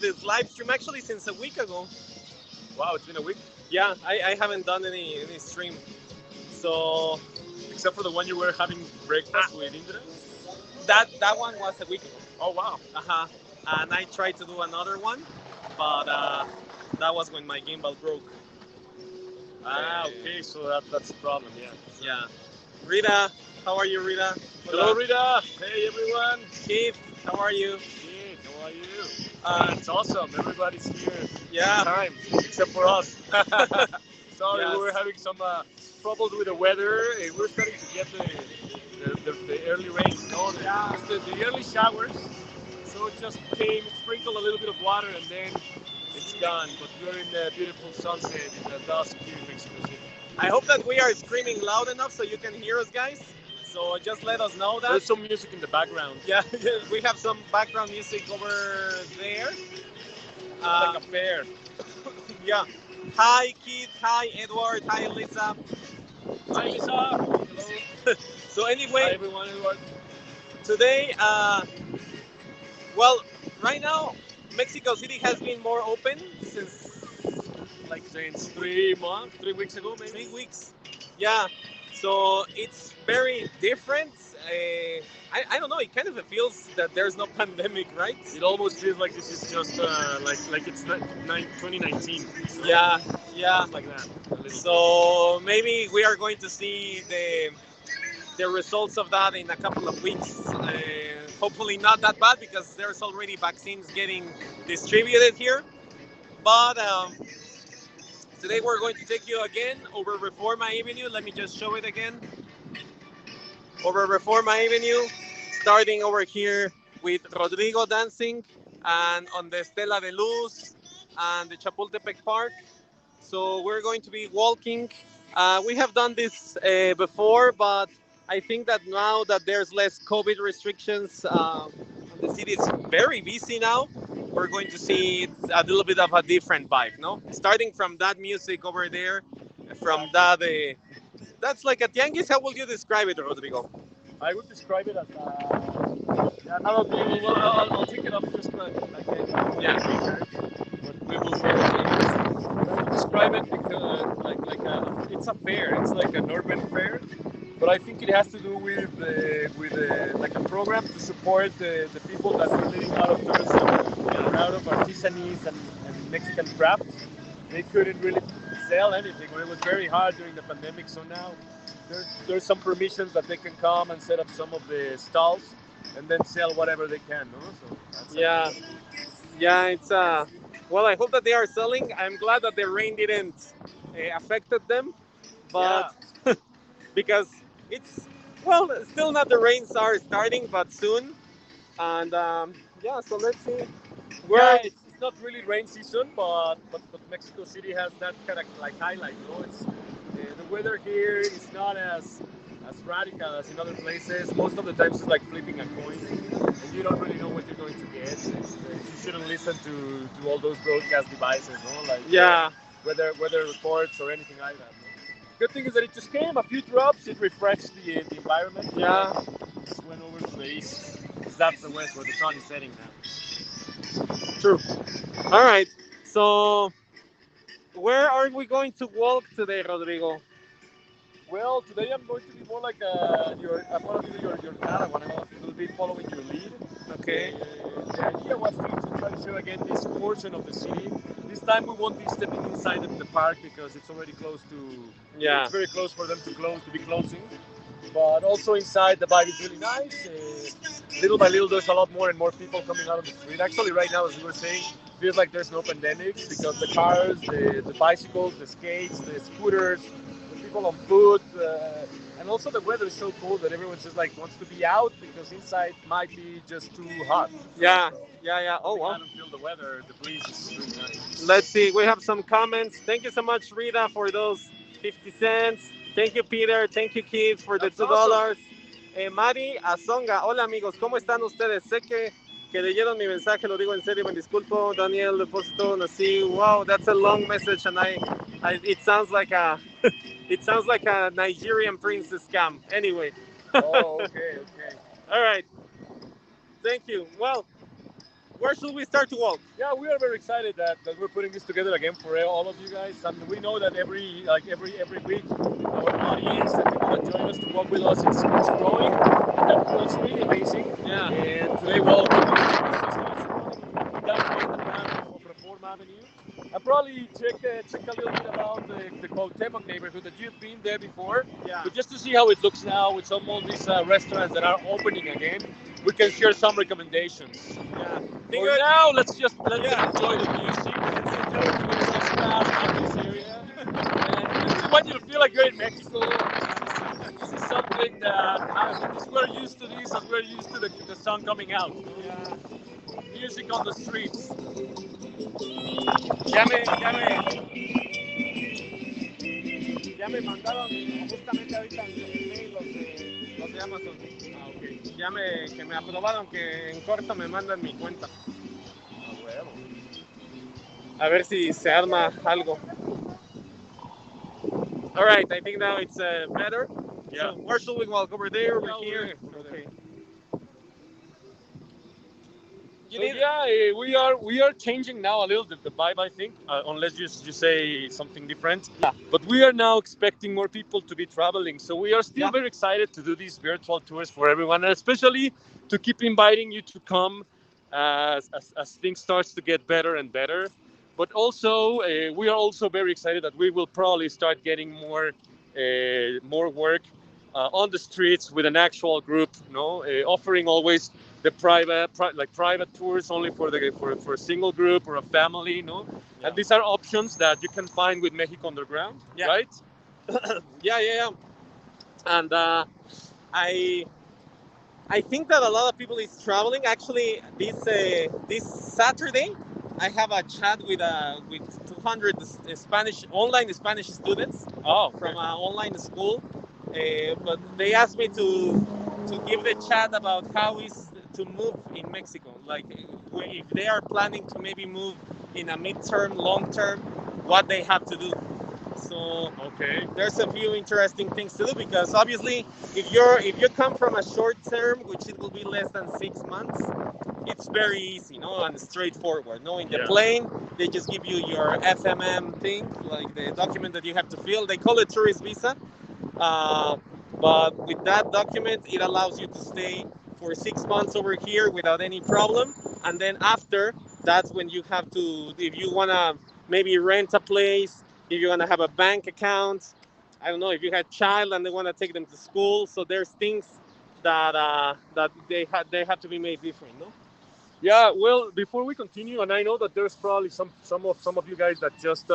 this live stream actually since a week ago. Wow, it's been a week. Yeah, I haven't done any stream. So Except for the one you were having breakfast with Indra. that one was a week ago. Oh wow. Uh-huh. And I tried to do another one, but that was when my gimbal broke. Ah, okay. So that's the problem. Yeah. Yeah. Rita, how are you, Rita? Hello, Rita. Hey, everyone. Keith, how are you? Hey, how are you? It's It's awesome. Everybody's here. Yeah. Time, except for us. Sorry, Yes. we were having some troubles with the weather. We're starting to get the early rains, just the early showers. So it just came, sprinkle a little bit of water, and then it's gone. But we're in the beautiful sunset in the dusk here in Mexico City. I hope that we are screaming loud enough so you can hear us, guys. So just let us know that. There's some music in the background. Yeah, we have some background music over there. Like a fair. Yeah. Hi, Keith. Hi, Edward. Hi, Lisa. Hi, Lisa. Hello. So Hi, anyway, everyone. today, well, right now, Mexico City has been more open since Like since 3 months, 3 weeks ago, maybe. 3 weeks. Yeah. So it's very different. I don't know. It kind of feels that there's no pandemic, right? It almost feels like this is just like it's 2019. Yeah, yeah. Like that. A little. So maybe we are going to see the results of that in a couple of weeks. Hopefully not that bad because there's already vaccines getting distributed here. But today we're going to take you again over Reforma Avenue. Let me just show it again. Over Reforma Avenue, starting over here with Rodrigo dancing and on the Estela de Luz and the Chapultepec Park. So we're going to be walking. We have done this before, but I think that now that there's less COVID restrictions, the city is very busy now. We're going to see a little bit of a different vibe, no? Starting from that music over there, from that, that's like a tianguis. How would you describe it, Rodrigo? I would describe it as yeah, now I'll take it up just like Yeah. but we will say I would describe it because like it's a fair. It's like an urban fair, but I think it has to do with like a program to support the people that are living out of tourism and out of artisanies and Mexican crafts. They couldn't really sell anything. It was very hard during the pandemic. So now there's some permissions that they can come and set up some of the stalls and then sell whatever they can. No? So that's Yeah, yeah, it's well, I hope that they are selling. I'm glad that the rain didn't affected them, yeah. but because it's well, still not the rains are starting, but soon. And yeah, so let's see. Yeah, We're it's not really rain season, but Mexico City has that kind of like highlight. You know, it's the weather here is not as radical as in other places. Most of the times it's like flipping a coin, and you don't really know what you're going to get. You shouldn't listen to all those broadcast devices, no? Like yeah, weather reports or anything like that. No? Good thing is that it just came a few drops. It refreshed the environment. yeah, Just went over to the east. 'Cause that's the west where the sun is setting now. true. All right, so where are we going to walk today, Rodrigo? Well, today I'm going to be more like I'm going to be your caravan. I'm going to be following your lead. Okay. The idea was to try to show again this portion of the city. This time we won't be stepping inside of the park because it's already close to. Yeah. It's very close for them to be closing. But also inside the vibe is really nice. Little by little, there's a lot more and more people coming out of the street. Actually, right now, as we were saying, feels like there's no pandemic because the cars, the bicycles, the skates, the scooters, the people on foot, and also the weather is so cold that everyone just like wants to be out because inside might be just too hot. Yeah, yeah, yeah. Oh, We well. kind of feel the weather, the breeze is really nice. Let's see. We have some comments. Thank you so much, Rita, for those 50 cents. Thank you, Peter. Thank you, Keith, for the That's $2. Mari Azonga. Hola, amigos. ¿Cómo están ustedes? Sé que leyeron mi mensaje. Lo digo en serio. Me disculpo. Daniel Depósito. Nací. Wow, that's a long message, and it sounds like a it sounds like a Nigerian princess scam. Anyway. Oh, okay, okay. All right. Thank you. Well, where should we start to walk? Yeah, we are very excited that we're putting this together again for all of you guys. And we know that every week, our audience and people that join us to walk with us, it's growing. And that's really amazing. Yeah. And today, well, down of Reform Avenue. And probably check a little bit about the Cuauhtemoc neighborhood that you've been there before. Yeah. But just to see how it looks now with some of these restaurants that are opening again, we can share some recommendations. Yeah. For now, let's enjoy the music. Let's enjoy this area. And this is what you feel like you're in Mexico. This is something that we're used to this, as we're used to the sun coming out. Yeah. Music on the streets. Ya me mandaron justamente ahorita el mail los de Amazon. Ah, okay. Que me aprobaron que en corto me mandan mi cuenta. Ah, huevo. A ver si se arma algo. All right, I think now it's better. Yeah. So where should we walk? Over there, over Yeah, here? over there. Okay. We are changing now a little the vibe, I think, unless you say something different. Yeah. But we are now expecting more people to be traveling, so we are still Yeah. very excited to do these virtual tours for everyone, and especially to keep inviting you to come as things starts to get better and better. But also, we are also very excited that we will probably start getting more work on the streets with an actual group, offering always the private tours only for a single group or a family, Yeah. And these are options that you can find with Mexico Underground, Yeah. right? Yeah. And I think that a lot of people is traveling. Actually, this Saturday, I have a chat with 200 online Spanish students from an online school. But they asked me to give the chat about how is to move in Mexico. Like if they are planning to maybe move in a midterm, long term, what they have to do. So Okay. there's a few interesting things to do, because obviously if you come from a short term, which it will be less than 6 months, it's very easy, and straightforward. In the Yeah. plane, they just give you your FMM thing, like the document that you have to fill. They call it tourist visa. But with that document, it allows you to stay for 6 months over here without any problem. And then after, that's when you have to, if you want to maybe rent a place, if you want to have a bank account, I don't know, if you had child and they want to take them to school. So there's things that they have to be made different, no? Yeah, well, before we continue, and I know that there's probably some of you guys that just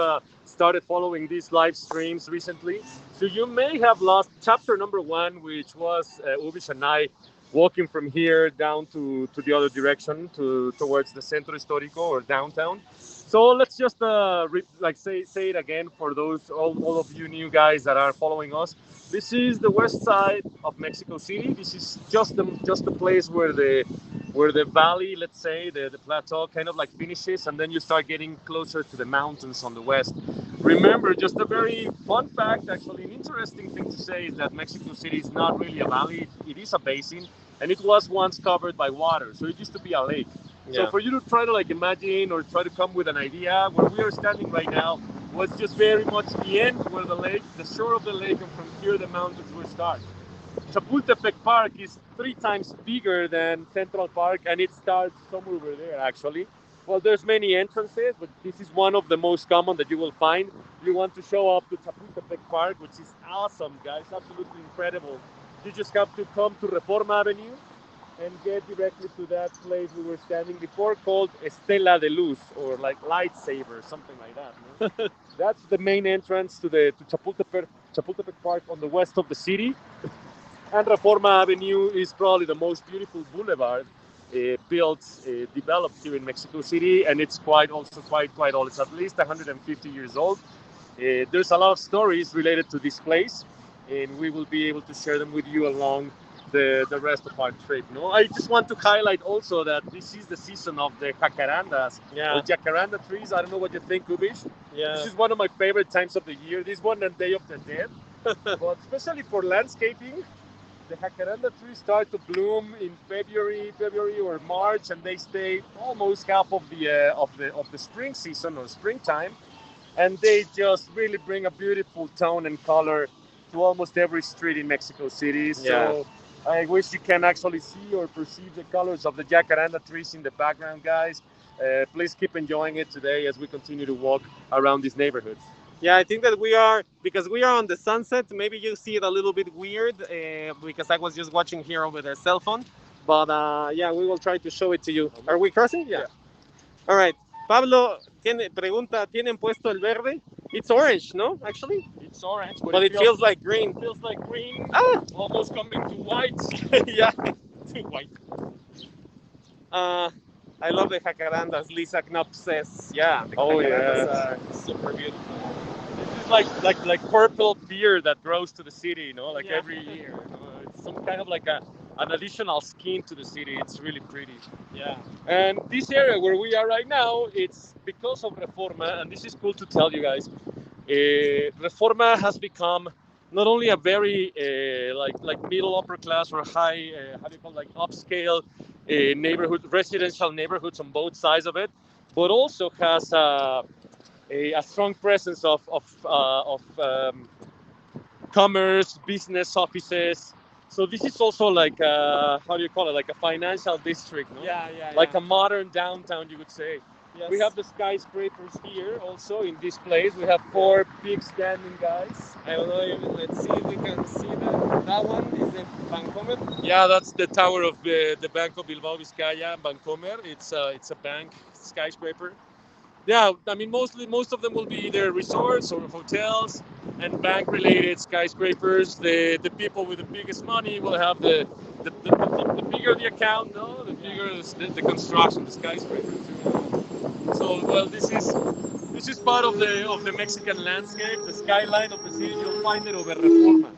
started following these live streams recently, so you may have lost chapter number 1, which was Ubish and I walking from here down to the other direction towards the Centro Histórico or downtown. So let's just say it again for those all of you new guys that are following us. This is the west side of Mexico City. This is just the place where the valley, let's say, the plateau kind of like finishes, and then you start getting closer to the mountains on the west. Remember, just a very fun fact, actually, an interesting thing to say is that Mexico City is not really a valley, it is a basin, and it was once covered by water, so it used to be a lake. Yeah. So for you to try to imagine or try to come with an idea, where we are standing right now was just very much the end where the shore of the lake, and from here the mountains will start. Chapultepec Park is 3 times bigger than Central Park, and it starts somewhere over there, actually. Well, there's many entrances, but this is one of the most common that you will find. You want to show up to Chapultepec Park, which is awesome, guys, absolutely incredible. You just have to come to Reform Avenue and get directly to that place we were standing before, called Estela de Luz, or like lightsaber, something like that. No? That's the main entrance to Chapultepec Park on the west of the city. And Reforma Avenue is probably the most beautiful boulevard developed here in Mexico City, and it's quite old. It's at least 150 years old. There's a lot of stories related to this place, and we will be able to share them with you along the rest of our trip. I just want to highlight also that this is the season of the jacarandas, or jacaranda trees. I don't know what you think, Ubish. Yeah. This is one of my favorite times of the year. This one and Day of the Dead, but especially for landscaping. the jacaranda trees start to bloom in February or March, and they stay almost half of the spring season or springtime, and they just really bring a beautiful tone and color to almost every street in Mexico City. Yeah. So I wish you can actually see or perceive the colors of the jacaranda trees in the background, guys. Please keep enjoying it today as we continue to walk around these neighborhoods. Yeah, I think that we are, because we are on the sunset. Maybe you see it a little bit weird because I was just watching here over the cell phone. But yeah, we will try to show it to you. Are we crossing? Yeah. Yeah. All right. Pablo pregunta, ¿tienen puesto el verde? It's orange, no? Actually? It's orange, But it feels like green. feels like green, Ah! almost coming to white. Yeah. Too white. I love the jacarandas. Lisa Knopf says, yeah, the Oh, jacarandas yes. are super beautiful. This is like purple beer that grows to the city, you know, like Yeah. every year. You know? It's some kind of like an additional skin to the city. It's really pretty. Yeah. And this area where we are right now, it's because of Reforma, and this is cool to tell you guys. Reforma has become not only a very like middle upper class or high how do you call it, like upscale neighborhood, residential neighborhoods on both sides of it, but also has a strong presence of commerce, business offices. So this is also like how do you call it, like a financial district, no? Yeah, yeah, Like yeah. a modern downtown, you would say. Yes. We have the skyscrapers here also in this place. We have four big standing guys. I don't know. Let's see if we can see that one. Is the Vancomer? Yeah, that's the tower of the Banco Bilbao Vizcaya, Bancomer. It's a bank skyscraper. Yeah, I mean most of them will be either resorts or hotels and bank related skyscrapers. The people with the biggest money will have the bigger the account, no, the bigger the construction, the skyscraper too. So well, this is part of the Mexican landscape, the skyline of the city. You'll find it over Reforma.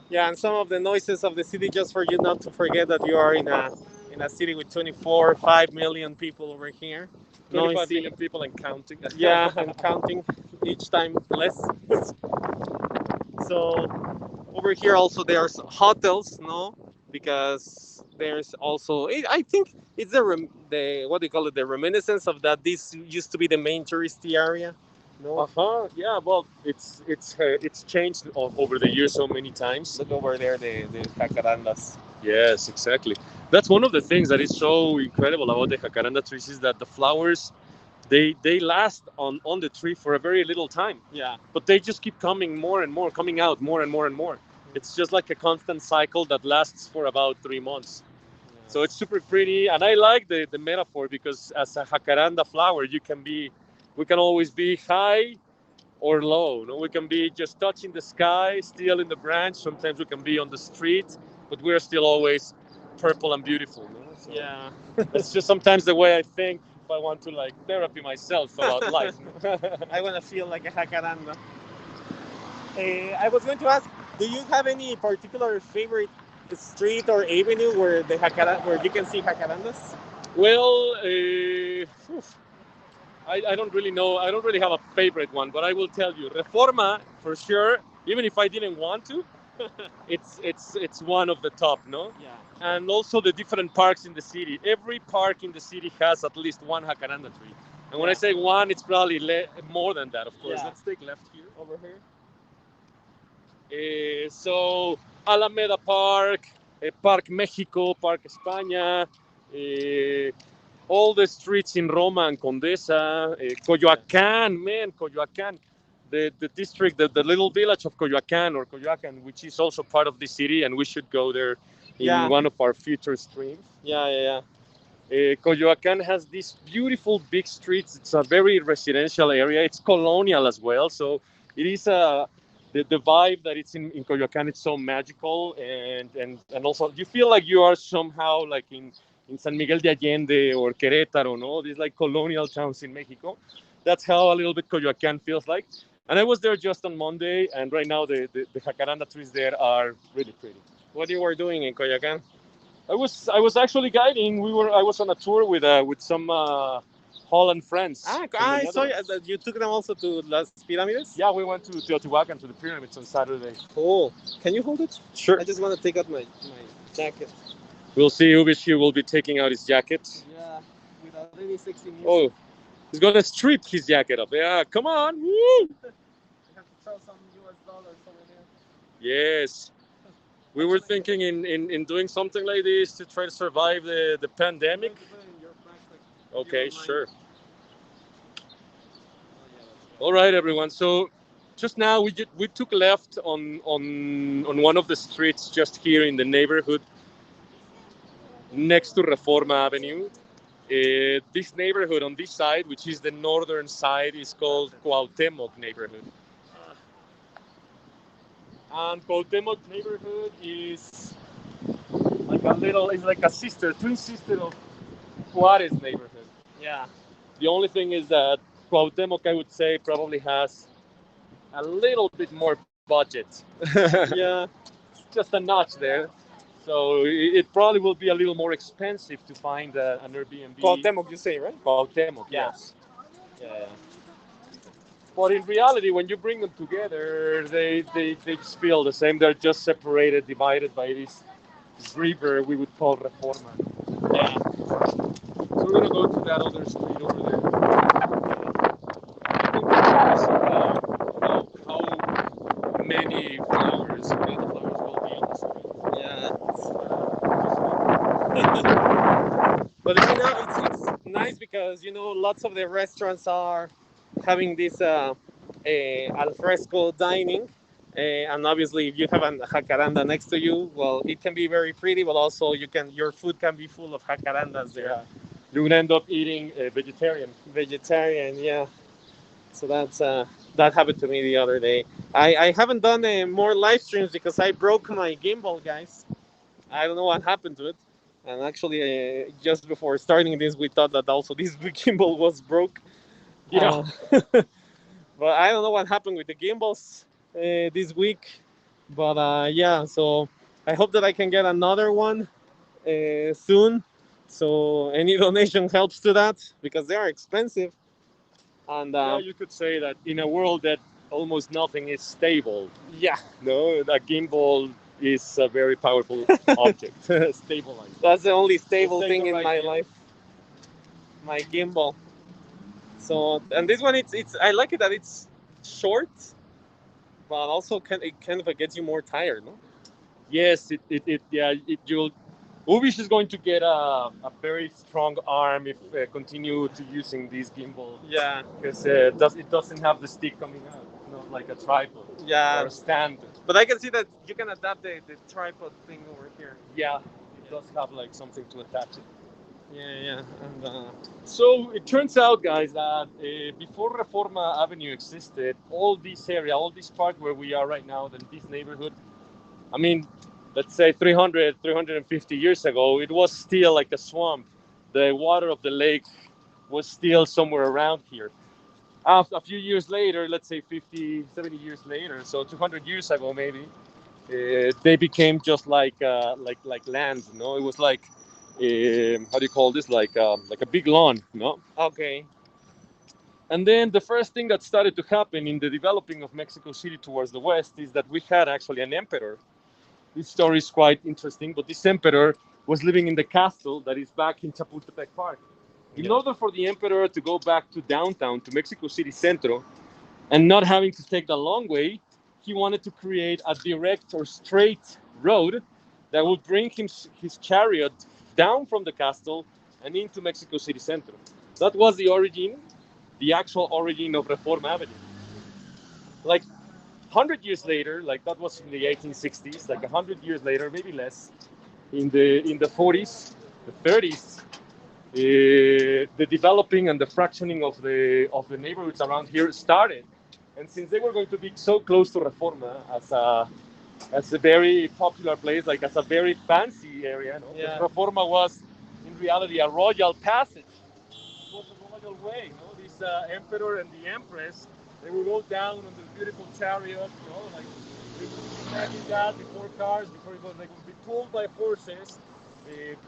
Yeah, and some of the noises of the city, just for you not to forget that you are in a city with 5 million people over here. 25 Noisy. million people and counting. Yeah, and counting each time less. So over here also there's hotels, no? Because there's also I think it's the what do you call it, the reminiscence of that this used to be the main touristy area. No, Yeah. Well, it's changed over the years so many times. look over there, the jacarandas. Yes, exactly. That's one of the things that is so incredible about the jacaranda trees is that the flowers they last on the tree for a very little time, Yeah, but they just keep coming more and more, coming out more and more and more. It's just like a constant cycle that lasts for about 3 months. So it's super pretty, and I like the metaphor because as a jacaranda flower, we can always be high or low. No, we can be just touching the sky, still in the branch. Sometimes we can be on the street, but we're still always purple and beautiful. No? So yeah. it's just sometimes the way I think if I want to like therapy myself about life. I want to feel like a jacaranda. I was going to ask, do you have any particular favorite street or avenue where you can see jacarandas? Well, I don't really know. I don't really have a favorite one, but I will tell you, Reforma for sure. Even if I didn't want to, it's one of the top, no? Yeah. And also the different parks in the city. Every park in the city has at least one jacaranda tree. And when I say one, it's probably more than that, of course. Yeah. Let's take left here. Over here? So Alameda Park, Park Mexico, Park España, all the streets in Roma and Condesa, Coyoacán, man, Coyoacán, the district, the little village of Coyoacán or Coyoacán, which is also part of the city, and we should go there in one of our future streams. Yeah. Coyoacán has these beautiful big streets. It's a very residential area. It's colonial as well, so it is the vibe that it's in Coyoacán. It's so magical, and also you feel like you are somehow like in San Miguel de Allende or Querétaro, no? These like colonial towns in Mexico. That's how a little bit Coyoacán feels like. And I was there just on Monday, and right now the jacaranda trees there are really pretty. What you were doing in Coyoacán? I was actually guiding. I was on a tour with some Holland friends. I saw that you took them also to Las Pyramids. Yeah, we went to Teotihuacan, to the pyramids on Saturday. Cool. Can you hold it? Sure. I just want to take out my jacket. We'll see. Ubishi will be taking out his jacket. Yeah, without any sexy music. Oh, he's gonna strip his jacket up. Yeah, come on. Woo! I have to throw some US dollars over there. Yes. We were thinking in doing something like this to try to survive the pandemic. Okay, sure. All right, everyone. So just now we took left on one of the streets just here in the neighborhood next to Reforma Avenue. This neighborhood on this side, which is the northern side, is called Cuauhtemoc neighborhood. And Cuauhtemoc neighborhood is it's like a twin sister of Juarez neighborhood. Yeah. The only thing is that Cuauhtemoc, I would say, probably has a little bit more budget. Yeah. Just a notch there. So it probably will be a little more expensive to find an Airbnb. Cuauhtemoc, you say, right? Cuauhtemoc, Yeah. yes. Yeah. But in reality, when you bring them together, they just feel the same. They're just separated, divided by this river we would call Reforma. Yeah. So we're going to go to that other street over there. I think we'll see how many flowers, wildflowers will be on the street. Yeah. But it's nice because lots of the restaurants are having this alfresco dining, and obviously if you have a jacaranda next to you, well, it can be very pretty, but also your food can be full of jacarandas there. Yeah. You're gonna end up eating vegetarian. Vegetarian, yeah. So that happened to me the other day. I haven't done more live streams because I broke my gimbal, guys. I don't know what happened to it. And actually, just before starting this, we thought that also this gimbal was broke. Yeah. But I don't know what happened with the gimbals this week. But yeah, so I hope that I can get another one soon. So any donation helps to that because they are expensive. And yeah, you could say that in a world that almost nothing is stable. yeah, No, a gimbal is a very powerful object. Stabilized. that's the only stable Take thing it in right my here. life. My gimbal. So and this one, it's I like it that it's short, but also it kind of gets you more tired, no? Yes, you'll. Ubish is going to get a very strong arm if continue to using this gimbal Yeah, because it doesn't have the stick coming out, not like a tripod yeah. or a stand. But I can see that you can adapt the tripod thing over here. Yeah, it does have like something to attach it. Yeah. And So it turns out, guys, that before Reforma Avenue existed, all this area, all this part where we are right now, in this neighborhood, I mean, let's say 350 years ago, it was still like a swamp. The water of the lake was still somewhere around here. A few years later, let's say 50, 70 years later, so 200 years ago maybe, they became just like land, It was like, how do you call this? Like a big lawn, okay. And then the first thing that started to happen in the developing of Mexico City towards the west is that we had actually an emperor. This story is quite interesting, but this emperor was living in the castle that is back in Chapultepec Park. In order for the emperor to go back to downtown, to Mexico City Centro, and not having to take the long way, he wanted to create a direct or straight road that would bring his chariot down from the castle and into Mexico City Centro. That was the actual origin of Reforma Avenue. Like 100 years later, like that was in the 1860s, like 100 years later, maybe less, in the 40s, the 30s, the developing and the fractioning of the neighborhoods around here started. And since they were going to be so close to Reforma as a very popular place, like as a very fancy area, Reforma was in reality a royal passage. It was a royal way, This emperor and the empress, they would go down on the beautiful chariot, like they would imagine that before cars, before they would be pulled by horses,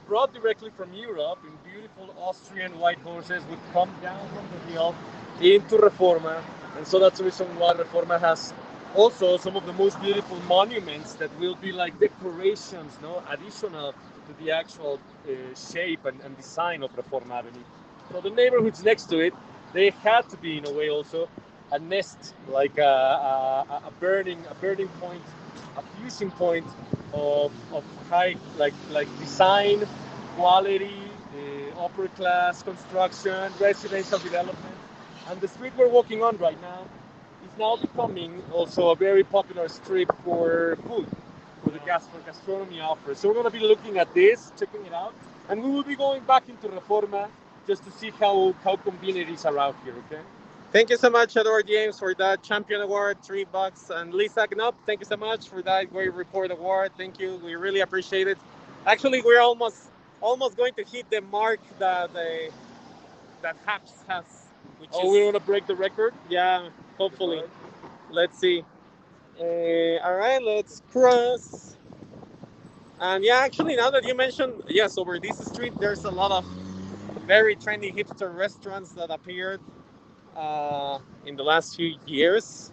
brought directly from Europe in beautiful Austrian white horses would come down from the hill into Reforma. And so that's the reason why Reforma has also some of the most beautiful monuments that will be like decorations, no, additional to the actual shape and design of Reforma Avenue. So the neighborhoods next to it, they had to be in a way also a nest, like a burning point, a fusion point of high like design, quality, upper class construction, residential development, and the street we're walking on right now is now becoming also a very popular strip for food, for the gastronomy offers. So we're going to be looking at this, checking it out, and we will be going back into Reforma just to see how convenient it is around here. Okay. Thank you so much, Edward James, for that champion award, $3. And Lisa Knop, thank you so much for that great report award. Thank you. We really appreciate it. Actually, we're almost going to hit the mark that Haps has. Which we want to break the record? Yeah, hopefully. Let's see. All right, let's cross. And yeah, actually, now that you mentioned, yes, over this street, there's a lot of very trendy hipster restaurants that appeared in the last few years.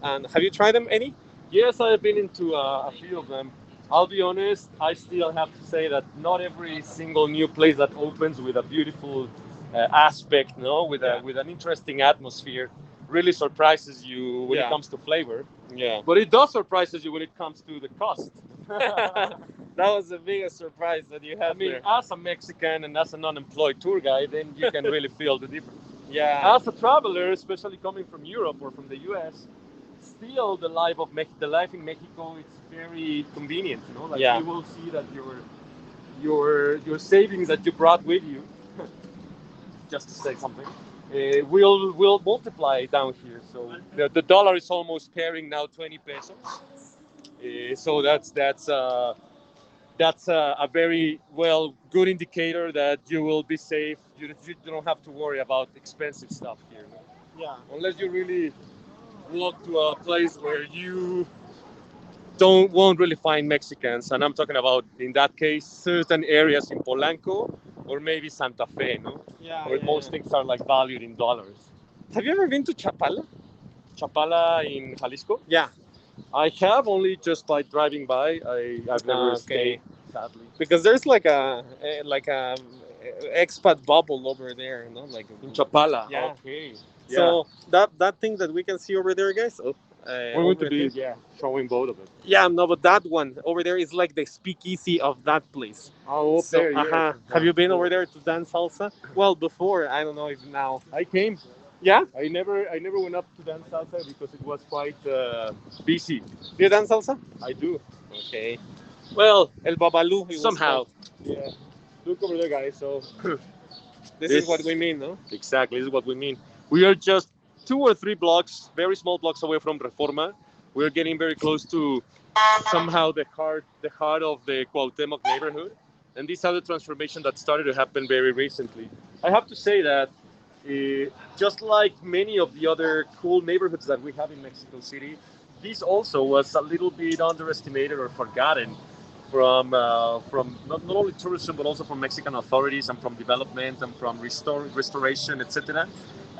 And have you tried them any? Yes, I have been into a few of them. I'll be honest, I still have to say that not every single new place that opens with a beautiful aspect, no, with an interesting atmosphere, really surprises you when it comes to flavor. Yeah. But it does surprises you when it comes to the cost. That was the biggest surprise that you had. I mean, as a Mexican and as an unemployed tour guide, then you can really feel the difference. Yeah. As a traveler, especially coming from Europe or from the US, still the life in Mexico, it's very convenient. You know, like you will see that your savings that you brought with you, just to say something, will multiply down here. So the dollar is almost pairing now 20 pesos. So that's a very good indicator that you will be safe. You don't have to worry about expensive stuff here. No? Yeah. Unless you really walk to a place where you won't really find Mexicans, and I'm talking about, in that case, certain areas in Polanco or maybe Santa Fe, no? Yeah. Where most things are like valued in dollars. Have you ever been to Chapala? Chapala in Jalisco? Yeah. I have, only just by driving by. I've never stayed, sadly. Because there's like a expat bubble over there, you know, like in Chapala. Yeah. Okay. So that thing that we can see over there, guys. We're going to be showing both of it. Yeah, no, but that one over there is like the speakeasy of that place. Oh, up there. Yeah. Have you been over there to dance salsa? Well, before, I don't know if now. I came. Yeah? I never went up to dance salsa because it was quite busy. Do you dance salsa? I do. Okay. Well, El Babalu. Somehow. Yeah. Look over there, guys. So this is what we mean, no? Exactly. This is what we mean. We are just 2 or 3 blocks, very small blocks away from Reforma. We're getting very close to somehow the heart of the Cuauhtemoc neighborhood. And these are the transformation that started to happen very recently. I have to say that just like many of the other cool neighborhoods that we have in Mexico City, this also was a little bit underestimated or forgotten from not only tourism, but also from Mexican authorities and from development and from restoration, etc.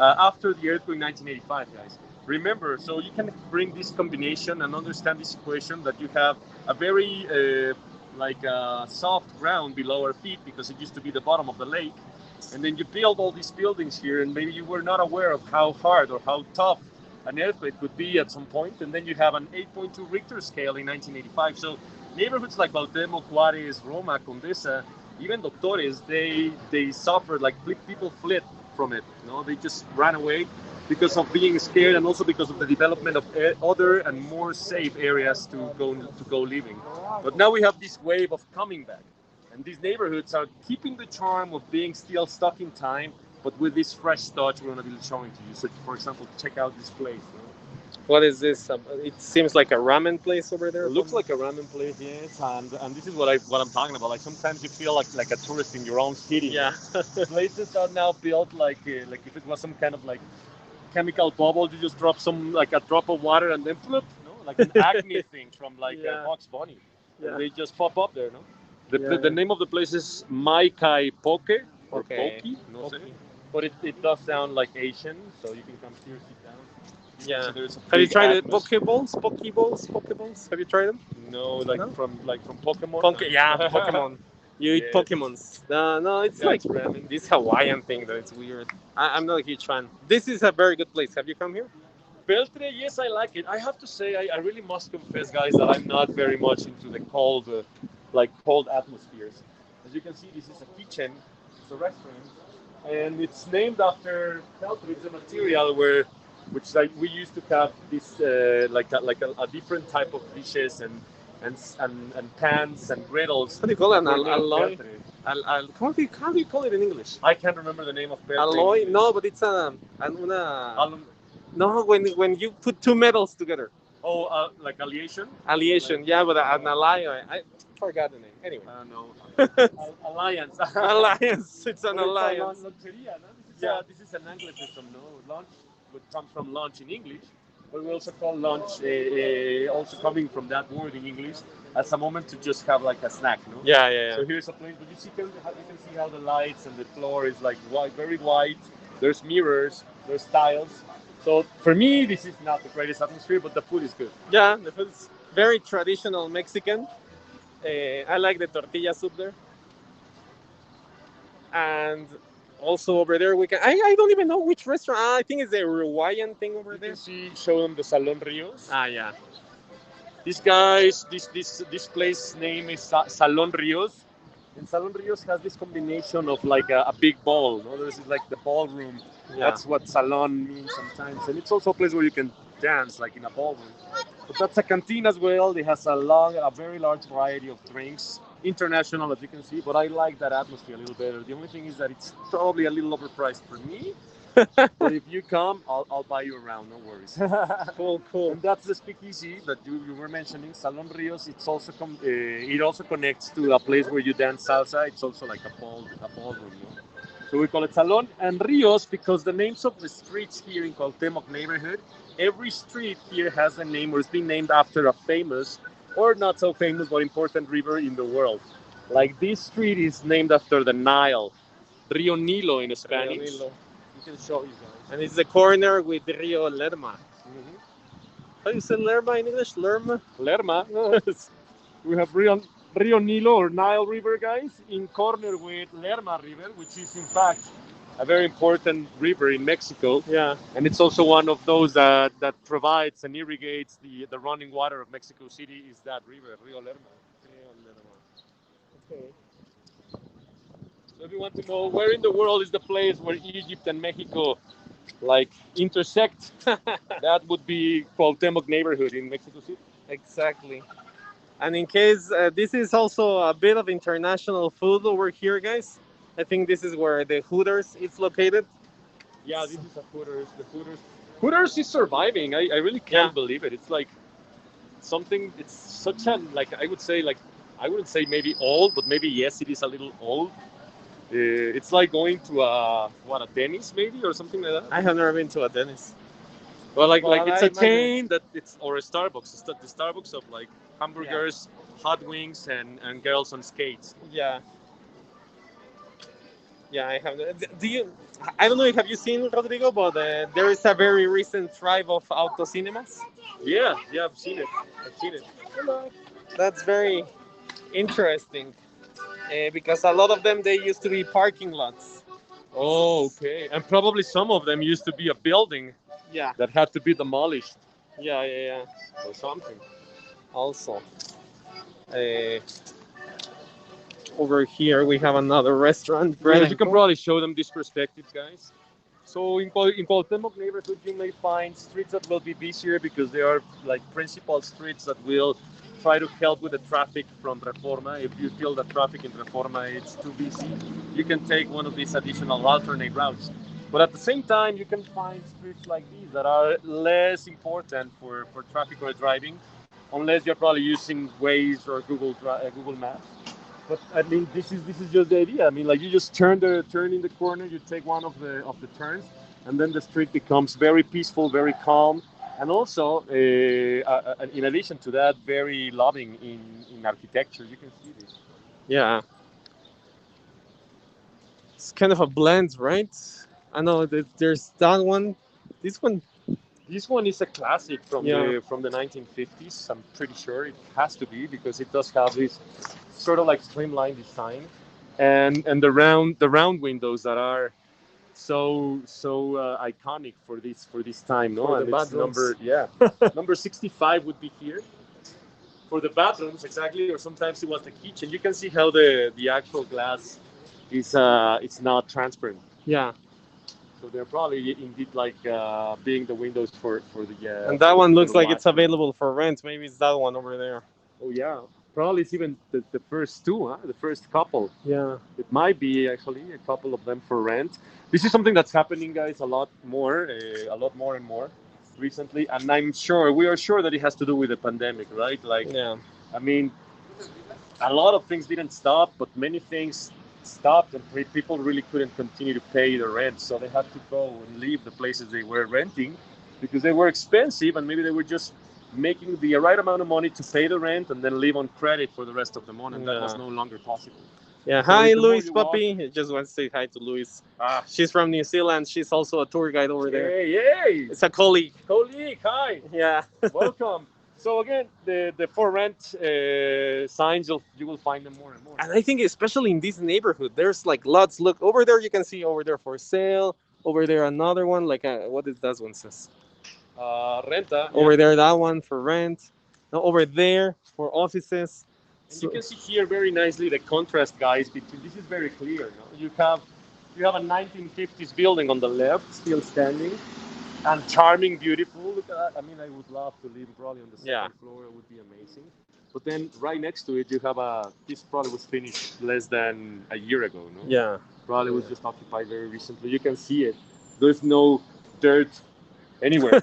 After the earthquake in 1985, guys. Remember, so you can bring this combination and understand this equation that you have a very soft ground below our feet because it used to be the bottom of the lake. And then you build all these buildings here, and maybe you were not aware of how hard or how tough an earthquake could be at some point. And then you have an 8.2 Richter scale in 1985. So neighborhoods like Cuauhtemoc, Juárez, Roma, Condesa, even Doctores, they suffered, like people fled from it. You know, they just ran away because of being scared, and also because of the development of other and more safe areas to go living. But now we have this wave of coming back. And these neighborhoods are keeping the charm of being still stuck in time, but with this fresh touch we're going to be showing to you. So, for example, check out this place. You know? What is this? It seems like a ramen place over there. It looks like a ramen place, yes. And this is what I'm talking about. Like sometimes you feel like a tourist in your own city. Yeah. Places are now built like if it was some kind of like chemical bubble. You just drop a drop of water and then flip. You know, like an Acme thing from Bugs Bunny. Yeah. And they just pop up there, no? The name of the place is Mai Kai Poke or Okay. Poki, no Okay. sé. But it does sound like Asian, so you can come here, sit down. Yeah. So there's a Have you big tried it? atmosphere. Pokeballs? Have you tried them? No, No? from Pokemon. Yeah, Pokemon. You eat Yes. Pokemons. No, it's Yeah, like it's ramen. this Hawaiian thing that it's weird. I'm not a huge fan. This is a very good place. Have you come here? Beltre, yes, I like it. I have to say, I really must confess, guys, that I'm not very much into the cold, cold atmospheres. As you can see, this is a kitchen, it's a restaurant, and it's named after Beltre. It's a material which like we used to have this a different type of dishes and pans and griddles. How do you call it? An were made of alloy? Beltre. How do you call it in English? I can't remember the name of Beltre. Alloy? No, but it's no, when you put two metals together. Oh, like alliation? Alliation, yeah, but an alloy. I forgot the name. Anyway. I don't know. Alliance. Alliance. It's an But it's alliance. loncheria, no? Yeah. This is an Anglicism, no? Lunch would come from lunch in English, but we also call lunch, also coming from that word in English, as a moment to just have like a snack, no? Yeah. So here's a place, but you can see how the lights and the floor is like white, very white. There's mirrors, there's tiles. So for me, this is not the greatest atmosphere, but the food is good. Yeah, the food's very traditional Mexican. I like the tortilla soup there. And also over there, we can. I don't even know which restaurant. I think it's the Hawaiian thing over You there. can see, show them the Salonrios. Yeah. These guys, this place name is Salonrios, and Salonrios has this combination of like a big ball. No? This is like the ballroom. Yeah. That's what salon means sometimes, and it's also a place where you can dance, like in a ballroom. But that's a canteen as well. It has a very large variety of drinks, international as you can see. But I like that atmosphere a little better. The only thing is that it's probably a little overpriced for me. But if you come, I'll buy you around. No worries. Cool. And that's the speakeasy that you were mentioning, Salon Rios. It's also it also connects to a place where you dance salsa. It's also like a ballroom. No? So we call it Salon and Rios because the names of the streets here in Cuauhtemoc neighborhood, every street here has a name or is being named after a famous or not so famous but important river in the world. Like this street is named after the Nile, Rio Nilo in Spanish. Rio Nilo. You can show you guys. And it's the corner with Rio Lerma. Mm-hmm. How do you say Lerma in English? Lerma? Lerma. We have Rio Nilo or Nile River, guys, in corner with Lerma River, which is in fact a very important river in Mexico. Yeah. And it's also one of those that provides and irrigates the running water of Mexico City is that river, Rio Lerma. Okay. So if you want to know where in the world is the place where Egypt and Mexico like intersect, that would be Cuauhtemoc neighborhood in Mexico City. Exactly. And in case this is also a bit of international food over here, guys. I think this is where the Hooters is located. Yeah, this is a Hooters. The Hooters is surviving. I really can't believe it. It's like something. It's such a I would say I wouldn't say maybe old, but maybe yes, it is a little old. It's like going to a Denny's maybe or something like that. I have never been to a Denny's. Well, it's a chain that or a Starbucks. It's the Starbucks of like hamburgers, hot wings, and girls on skates. Yeah. Yeah, I have. I don't know if have you seen Rodrigo, but there is a very recent tribe of auto cinemas. Yeah, I've seen it. That's very interesting because a lot of them they used to be parking lots. Oh, okay. And probably some of them used to be a building. Yeah. That had to be demolished. Yeah. Or something. Also, over here we have another restaurant. You can probably show them this perspective, guys. So in Cuauhtemoc neighborhood, you may find streets that will be busier because they are like principal streets that will try to help with the traffic from Reforma. If you feel the traffic in Reforma is too busy, you can take one of these additional alternate routes. But at the same time, you can find streets like these that are less important for traffic or driving, unless you're probably using Waze or Google Maps. But I mean, this is just the idea. I mean, like you just turn in the corner, you take one of the turns, and then the street becomes very peaceful, very calm, and also, in addition to that, very loving in architecture. You can see this. Yeah, it's kind of a blend, right? I know that there's that one. This one, This one is a classic yeah, from the 1950s. I'm pretty sure it has to be because it does have this sort of like streamlined design, and the round windows that are so iconic for this time, no? for the And it's bedrooms. number 65 would be here for the bathrooms exactly, or sometimes it was the kitchen. You can see how the actual glass is it's not transparent. Yeah, So they're probably indeed like being the windows and that one for looks the like it's washroom. available for rent. Maybe it's that one over there. Oh yeah, probably it's even the first two, huh? The first couple. Yeah, It might be actually a couple of them for rent. This is something that's happening, guys, a lot more and more recently, and we are sure that it has to do with the pandemic, right? Like, yeah, I mean, a lot of things didn't stop, but many things stopped, and people really couldn't continue to pay the rent, so they had to go and leave the places they were renting because they were expensive, and maybe they were just making the right amount of money to pay the rent and then live on credit for the rest of the month, and that was yeah. no longer possible. Yeah, So hi, the more Luis you walk, Puppy. I just want to say hi to Luis. ah, She's from New Zealand. She's also a tour guide over there. hey, It's a colleague. colleague, hi, Yeah. welcome. So again, the for rent signs you will find them more and more. And I think especially in this neighborhood, there's like lots. Look over there, you can see over there for sale. Over there, another one. Like what is that one says? Renta, yeah. Over there, that one for rent. No, over there for offices. And you can see here very nicely the contrast, guys. Between this is very clear. No? You have a 1950s building on the left, still standing, and charming, beautiful. Look at that. I mean, I would love to live probably on the second Yeah. floor. It would be amazing. But then right next to it, you have this probably was finished less than a year ago. No, Yeah. probably was just occupied very recently. You can see it. There's no dirt anywhere.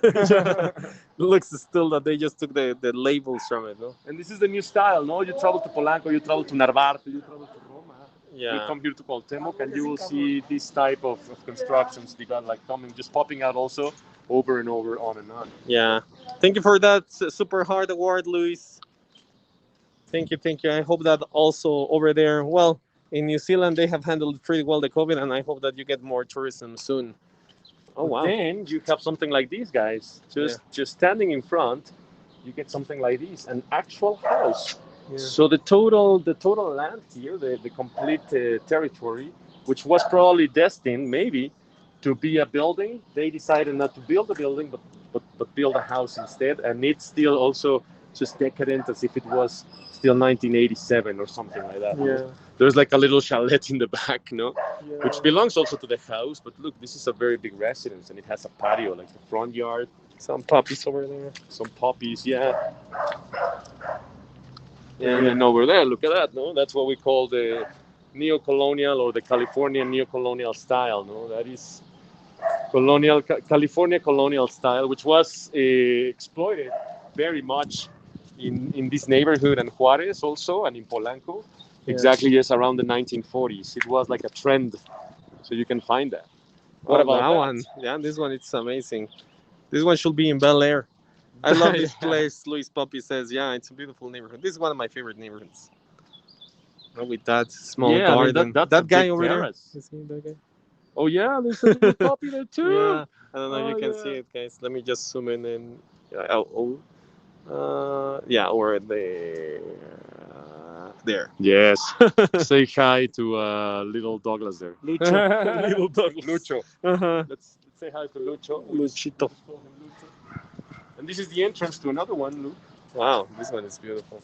Looks still that they just took the labels from it, no? And this is the new style, no? You travel to Polanco, you travel to Narvarte, you travel to Roma. You Yeah. come here to Cuauhtemoc, and you will see this type of constructions. They got like coming, just popping out also over and over, on and on. Yeah. Thank you for that super hard award, Luis. Thank you, thank you. I hope that also over there, well, in New Zealand, they have handled pretty well the COVID, and I hope that you get more tourism soon. Oh But wow! then you have something like these guys, just standing in front. You get something like this, an actual house. Yeah. So the total land here, the complete territory, which was probably destined maybe to be a building, they decided not to build a building, but build a house instead, and it's still also just decadent as if it was still 1987 or something like that. Yeah. There's like a little chalet in the back, no, Yeah. which belongs also to the house. But look, this is a very big residence, and it has a patio, like the front yard, Some puppies over there. some poppies, yeah. And then over there, look at that, no? That's what we call the neo-colonial or the Californian neo-colonial style, no? That is California colonial style, which was exploited very much in this neighborhood and Juarez also, and in Polanco. Yeah. Exactly, yes, around the 1940s. It was like a trend, so you can find that. What about that that one? Yeah, this one it's amazing. This one should be in Bel Air. I love this Yeah. place. Luis Puppy says, yeah, it's a beautiful neighborhood. This is one of my favorite neighborhoods. With that small Yeah, I mean, garden. that's that a guy big over terrace. there. You see that guy? Oh yeah, there's a little puppy there too. Yeah, I don't know if Oh, you can yeah. see it, guys. Let me just zoom in and yeah, or there. There. Yes. Say hi to little Douglas there. Lucho. Little Douglas. Lucho. Uh-huh. Let's say hi to Lucho. Luchito. Just call him Lucho. And this is the entrance to another one, Luke. Wow, this one is beautiful.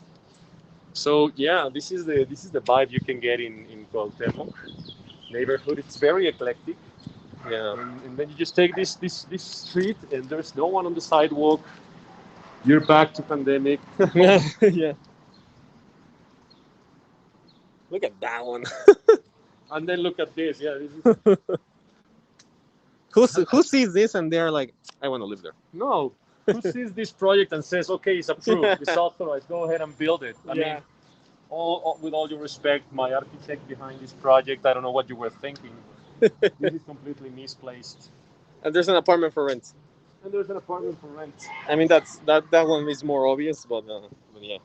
So yeah, this is the vibe you can get in Cuauhtemoc neighborhood. It's very eclectic. Yeah. And then you just take this street, and there's no one on the sidewalk. You're back to pandemic. Yeah. Look at that one. And then look at this. Yeah, this is Who sees this and they're like, I want to live there. no. Who sees this project and says, okay, it's approved, it's authorized, go ahead and build it? I mean, with all due respect, my architect behind this project, I don't know what you were thinking. This is completely misplaced. And there's an apartment for rent. And there's an apartment for rent. I mean, that one is more obvious, but yeah.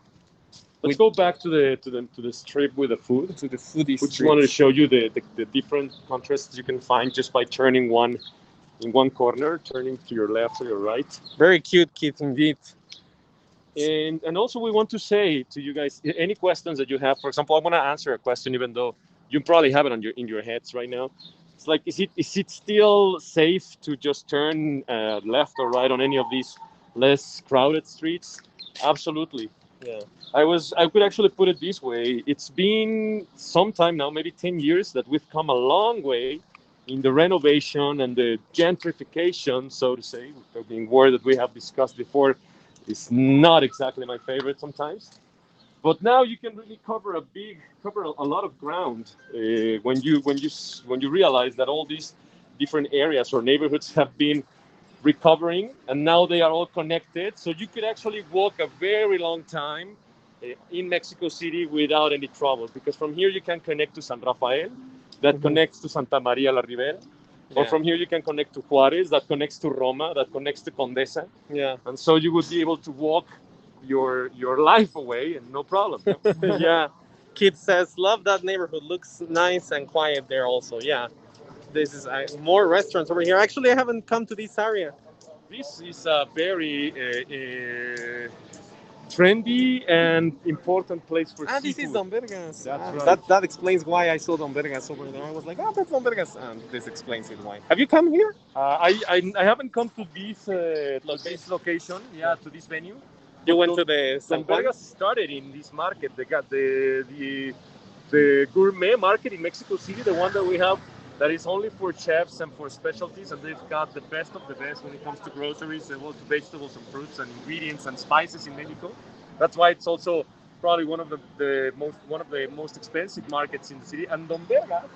Let's go back to the strip with the food. To the foodie We just street. wanted to show you the different contrasts you can find just by turning one in one corner, turning to your left or your right. Very cute kit indeed. And also we want to say to you guys, any questions that you have. For example, I want to answer a question, even though you probably have it on in your heads right now. It's like, is it still safe to just turn left or right on any of these less crowded streets? Absolutely. Yeah. I could actually put it this way. It's been some time now, maybe 10 years, that we've come a long way in the renovation and the gentrification, so to say, being word that we have discussed before. Is not exactly my favorite sometimes, but now you can really cover a lot of ground when you realize that all these different areas or neighborhoods have been recovering and now they are all connected. So you could actually walk a very long time in Mexico City without any trouble, because from here you can connect to San Rafael, that connects to Santa Maria la Ribera. Or from here you can connect to Juarez, that connects to Roma, that connects to Condesa. Yeah. And so you would be able to walk your life away and no problem. Yeah. Kid says, love that neighborhood. Looks nice and quiet there also. Yeah. This is more restaurants over here. Actually, I haven't come to this area. This is a very trendy and important place for seafood. This is Don Vergas. That's right. That explains why I saw Don Vergas over there. I was like, that's Don Vergas. And this explains it why. Have you come here? I haven't come to this location, to this venue. You went to the Don San Juan? Vergas started in this market. They got the Gourmet Market in Mexico City, the one that we have that is only for chefs and for specialties, and they've got the best of the best when it comes to groceries, and also vegetables and fruits and ingredients and spices in Mexico. That's why it's also probably one of the most expensive markets in the city. And Don Vergas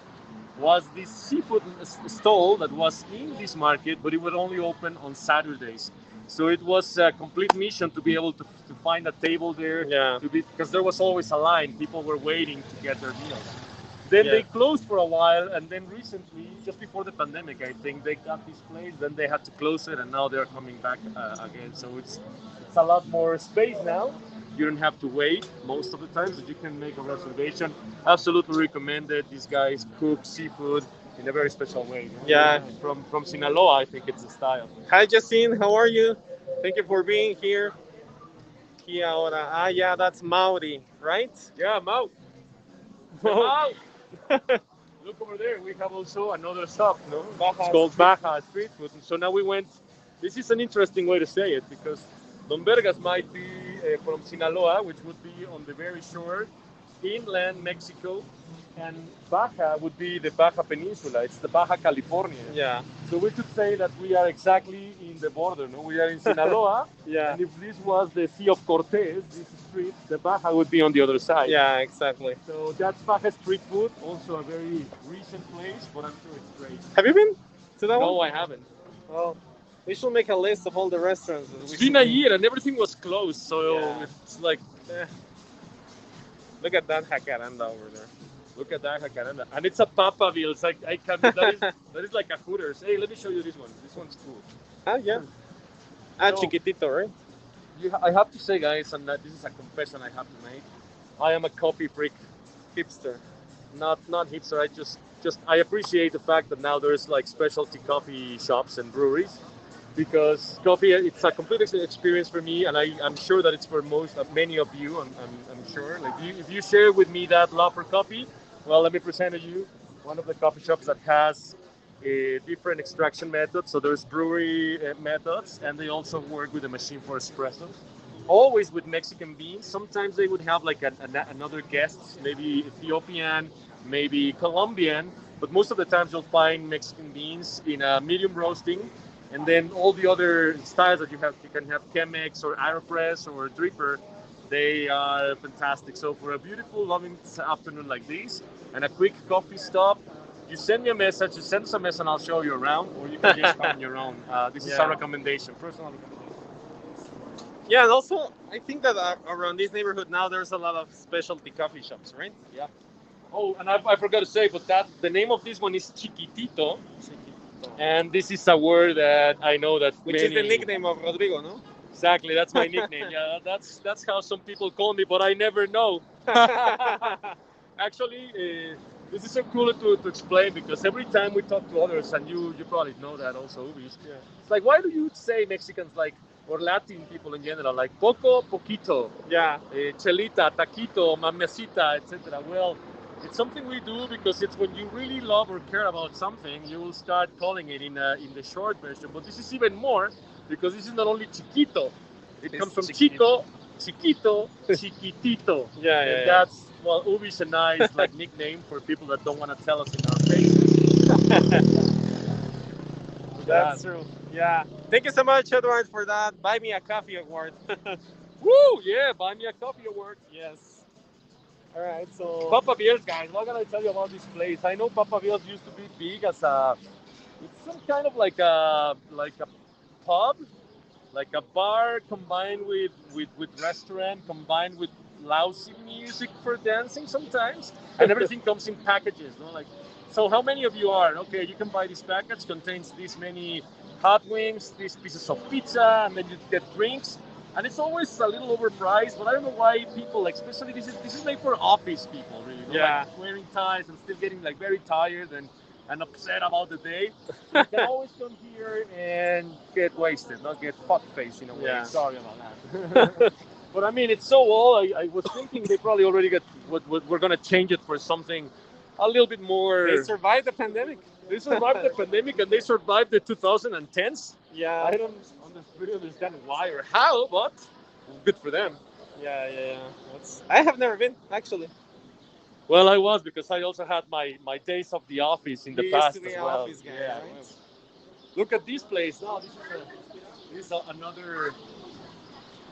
was this seafood stall that was in this market, but it would only open on Saturdays. So it was a complete mission to be able to find a table there, because there was always a line. People were waiting to get their meals. Then they closed for a while, and then recently, just before the pandemic, I think they got this place. Then they had to close it, and now they're coming back again. So it's a lot more space now. You don't have to wait most of the time, so you can make a reservation. Absolutely recommended. These guys cook seafood in a very special way. Yeah. From Sinaloa, I think it's the style. Hi, Justine. How are you? Thank you for being here. Kia ora. Yeah, that's Maori, right? Yeah, Mau. Mau. Look over there. We have also another shop, no? It's called Baja Street Food. And so now we went. This is an interesting way to say it, because Don Vergas might be from Sinaloa, which would be on the very shore, inland Mexico, and Baja would be the Baja Peninsula. It's the Baja California. Yeah. So we could say that we are exactly in the border, no? We are in Sinaloa. Yeah. And if this was the Sea of Cortez, this street, the Baja would be on the other side. Yeah, exactly. So that's Baja Street Food, also a very recent place, but I'm sure it's great. Have you been to that one? No, I haven't. Well, we should make a list of all the restaurants. It's been a year and everything was closed, so it's like... Look at that jacaranda over there. Look at that jacaranda. And it's a Papaville. It's like, that is like a Hooters. Hey, let me show you this one. This one's cool. Yeah. So, Chiquitito, right? I have to say, guys, and this is a confession I have to make. I am a coffee freak. Hipster. Not hipster. I appreciate the fact that now there's like specialty coffee shops and breweries, because coffee, it's a complete experience for me, and I'm sure that it's for many of you. I'm sure. Like if you share with me that love for coffee, well, let me present to you one of the coffee shops that has different extraction methods. So there's brewery methods, and they also work with a machine for espressos. Always with Mexican beans. Sometimes they would have like another guest, maybe Ethiopian, maybe Colombian, but most of the times you'll find Mexican beans in a medium roasting. And then all the other styles that you can have Chemex or Aeropress or Dripper, they are fantastic. So for a beautiful, loving afternoon like this and a quick coffee stop, you send me a message, you send us a message and I'll show you around, or you can just come on your own. This is our recommendation, personal recommendation. Yeah, and also I think that around this neighborhood now there's a lot of specialty coffee shops, right? Yeah. Oh, and I forgot to say, but the name of this one is Chiquitito. And this is a word that I know that which is the nickname of Rodrigo, no? Exactly, that's my nickname. Yeah, that's how some people call me, but I never know. Actually, this is so cool to explain because every time we talk to others, and you probably know that also, Ubis, Yeah. it's like, why do you say Mexicans like, or Latin people in general, like poco, poquito, Yeah. chelita, taquito, mamacita, etc.? Well, it's something we do because it's when you really love or care about something, you will start calling it in the short version. But this is even more because this is not only chiquito, it comes from chico, chiquito, chiquitito. Yeah, And yeah, that's, well, Ubi's and I's like nickname for people that don't want to tell us in our face. That's true. Yeah. Thank you so much, Edward, for that Buy Me a Coffee award. Woo! Yeah, buy me a coffee award. Yes. All right. So. Papa Bill's, guys. What can I tell you about this place? I know Papa Bill's used to be big as a. It's some kind of like a pub, like a bar combined with restaurant, combined with lousy music for dancing sometimes, and everything comes in packages. No, like, so how many of you are okay? You can buy this package, contains this many hot wings, these pieces of pizza, and then you get drinks. And it's always a little overpriced, but I don't know why people, like, especially this is made for office people, really. You know, Yeah. like wearing ties and still getting like very tired and upset about the day. You can always come here and get wasted, not get fuck faced in a way. Yeah. Sorry about that. But I mean, it's so old. I was thinking they probably already got we're gonna change it for something a little bit more. They survived the pandemic. They survived the pandemic and they survived the 2010s. Yeah. I don't really understand why or how, but good for them. Yeah, yeah, yeah. I have never been actually. Well, I was because I also had my days of the office in the You past used to be as an well. office guy, Yeah. right? Look at this place. No, this is another,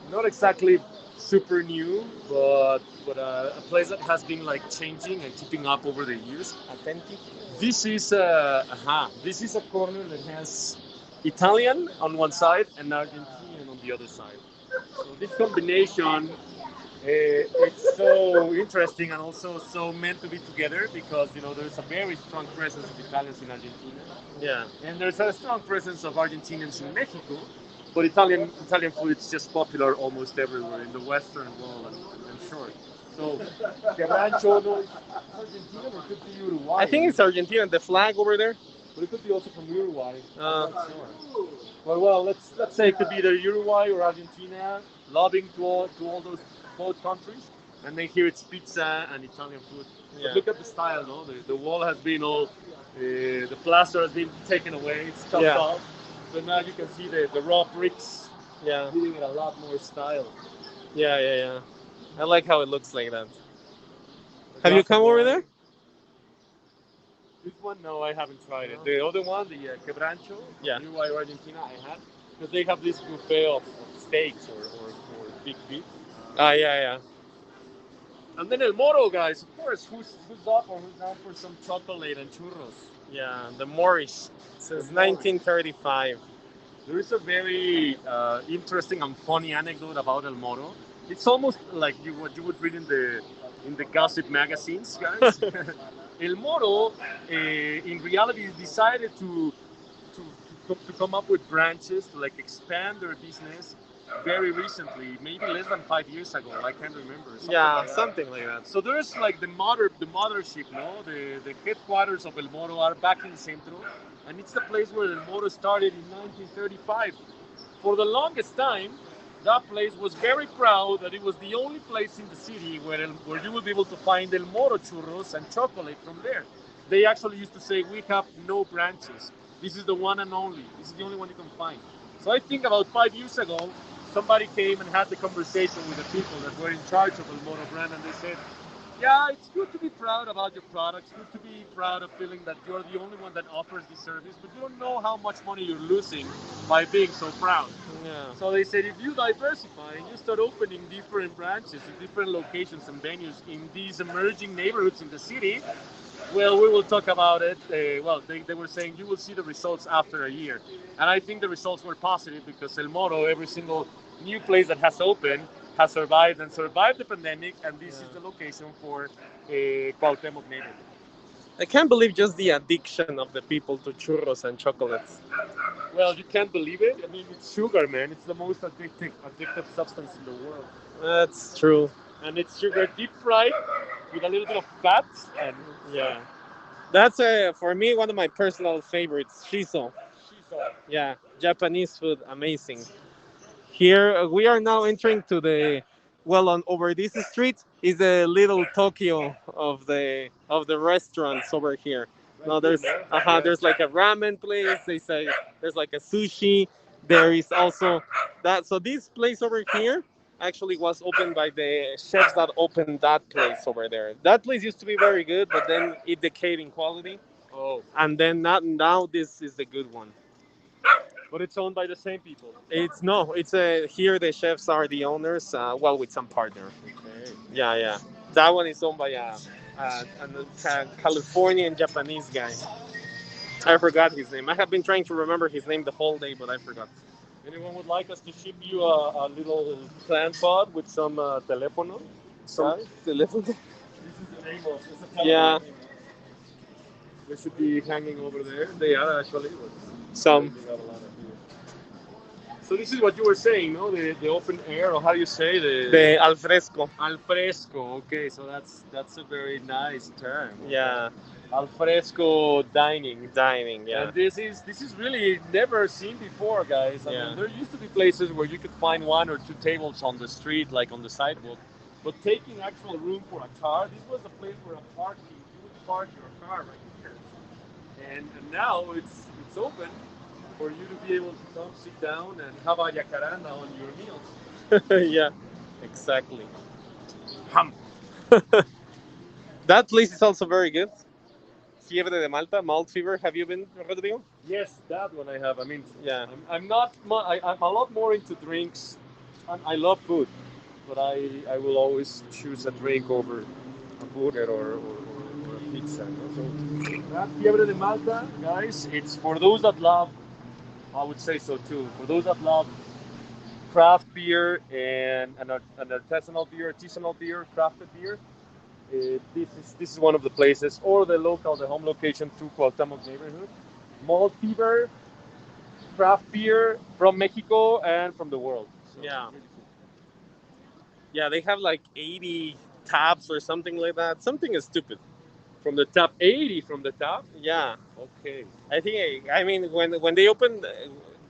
not exactly super new, but a place that has been like changing and keeping up over the years. Authentic. This is a corner that has Italian on one side and Argentinian on the other side. So this combination, it's so interesting and also so meant to be together because there's a very strong presence of Italians in Argentina. Yeah. And there's a strong presence of Argentinians in Mexico, but Italian food is just popular almost everywhere in the Western world and short. So, quebrancho, no, it's Argentina or it could be Uruguay. I think it's Argentina. The flag over there. But it could be also from Uruguay. I'm not sure. Well, let's say it could be either Uruguay or Argentina, loving to all those both countries, and then here it's pizza and Italian food. Yeah. But look at the style, no? The wall has been all, the plaster has been taken away, it's chopped off. So now you can see the raw bricks, giving it a lot more style. Yeah, yeah, yeah. I like how it looks like that. Have you come over there? This one, no, I haven't tried it. The other one, the quebrancho, Uruguay or Argentina, I had, because they have this buffet of steaks or big beef. Ah, yeah. And then El Moro, guys, of course, who's up or who's down for some chocolate and churros? Yeah, the Moorish. Since 1935. There is a very interesting and funny anecdote about El Moro. It's almost like what you would read in the gossip magazines, guys. El Moro, in reality, decided to come up with branches to like expand their business very recently, maybe less than 5 years ago. I can't remember. Something like that. So there's like the mothership, no? The headquarters of El Moro are back in Centro, and it's the place where El Moro started in 1935. For the longest time, that place was very proud that it was the only place in the city where you would be able to find El Moro churros and chocolate from there. They actually used to say, we have no branches. This is the one and only. This is the only one you can find. So I think about 5 years ago, somebody came and had the conversation with the people that were in charge of El Moro brand, and they said, yeah, it's good to be proud about your products, good to be proud of feeling that you're the only one that offers this service, but you don't know how much money you're losing by being so proud. Yeah. So they said, if you diversify and you start opening different branches in different locations and venues in these emerging neighborhoods in the city, well, we will talk about it. They were saying you will see the results after a year. And I think the results were positive because El Moro, every single new place that has opened, has survived the pandemic, and this is the location for Cuauhtémoc neighborhood. I can't believe just the addiction of the people to churros and chocolates. Well, you can't believe it. I mean, it's sugar, man. It's the most addictive substance in the world. That's true. And it's sugar deep fried with a little bit of fat. And Yeah. That's for me one of my personal favorites, shiso. shiso. Yeah, Japanese food, amazing. Here we are now entering to the well on over this street is the little Tokyo of the restaurants over here. Now there's there's like a ramen place. They say there's like a sushi. There is also that. So this place over here actually was opened by the chefs that opened that place over there. That place used to be very good, but then it decayed in quality. Oh, And then not now this is the good one. but it's owned by the same people. It's no, it's a here the chefs are the owners. Well, with some partner. Okay. Yeah, yeah. That one is owned by a Californian Japanese guy. I forgot his name. I have been trying to remember his name the whole day, but I forgot. Anyone would like us to ship you a little plant pod with some telefono? Some telephone. This is the name of it's a Yeah. telephone. They should be hanging over there. They are actually. But Some they got a lot of here. So this is what you were saying, no? The open air, or how do you say the alfresco. alfresco? Okay, so that's a very nice term. Yeah, Alfresco dining. dining. Yeah, And this is really never seen before, guys. I Yeah. mean, there used to be places where you could find one or two tables on the street, like on the sidewalk. But taking actual room for a car, this was a place where a parking you would park your car right here. And now it's open for you to be able to come sit down and have a yacaranda on your meals. yeah, exactly. Ham. That place is also very good. Fiebre de Malta, malt fever. Have you been, Rodrigo? Yes, that one I have. I mean, Yeah. I'm not. I'm a lot more into drinks. I love food, but I will always choose a drink over a burger or a pizza. No? So that Fiebre de Malta, guys, it's for those that love. I would say so too. For those that love craft beer and an artisanal beer, crafted beer, this is one of the places, or the home location to Cuauhtémoc neighborhood. Malt fever, craft beer from Mexico and from the world. So, Yeah. really cool. Yeah, they have like 80 taps or something like that. Something is stupid. From the top, 80 from the top. Yeah, Okay. I think. I mean, when they opened,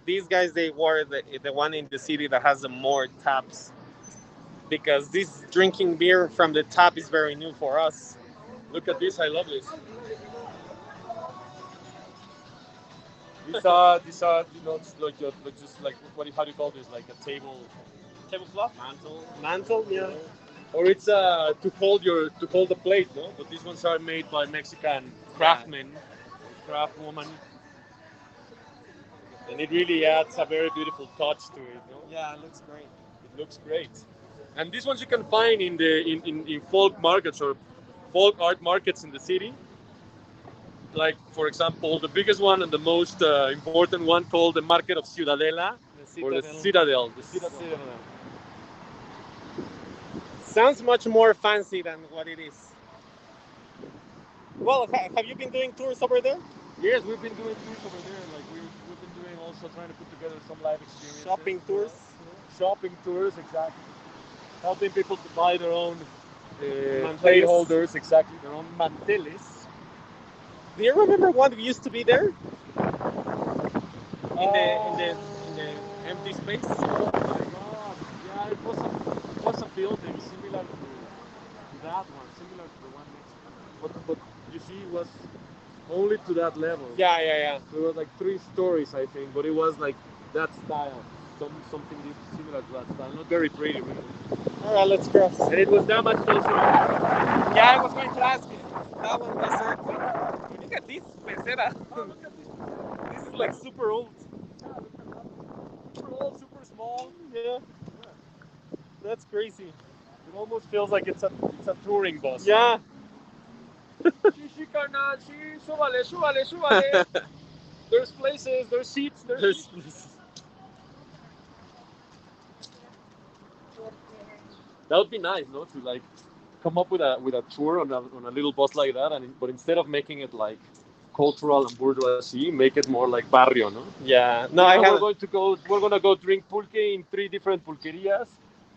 these guys they were the one in the city that has the more taps because this drinking beer from the tap is very new for us. Look at this. I love this. These are it's like just like how do you call this? Like a table Tablecloth, mantle. mantle. Yeah, Or it's to hold the plate, no? But these ones are made by Mexican craftsmen, craft woman, and it really adds a very beautiful touch to it. No? yeah, it looks great. It looks great. And these ones you can find in folk markets or folk art markets in the city. Like for example, the biggest one and the most important one called the Market of Ciudadela or the Citadel. The Citadel. Sounds much more fancy than what it is. Well, have you been doing tours over there? Yes, we've been doing tours over there. Like we've been doing also trying to put together some live experiences. Shopping tours? Shopping tours, exactly. Helping people to buy their own Manteles. plate holders, exactly, their own manteles. Do you remember what used to be there in the empty space? Oh my god! Yeah, it was a building similar to that one, similar to the one next to it. But you see, it was only to that level. Yeah, yeah, yeah. So it was like 3 stories, I think, but it was like that style, something similar to that style. Not very pretty, really. All right, let's cross. And it was that much closer. Yeah, I was going to ask you. That one was look at this pecera. Oh, look at this. This is like super old. Super old, super small. Yeah, that's crazy. It almost feels like it's a touring bus. Yeah. Sí, carnal, sí, súbale, súbale, súbale. There's places, there's seats, there's seats. That would be nice, no? To like come up with a tour on a little bus like that, but instead of making it like cultural and bourgeoisie, make it more like barrio, no? Yeah. No, Yeah, I we're have. going to go. We're gonna go drink pulque in 3 different pulquerias,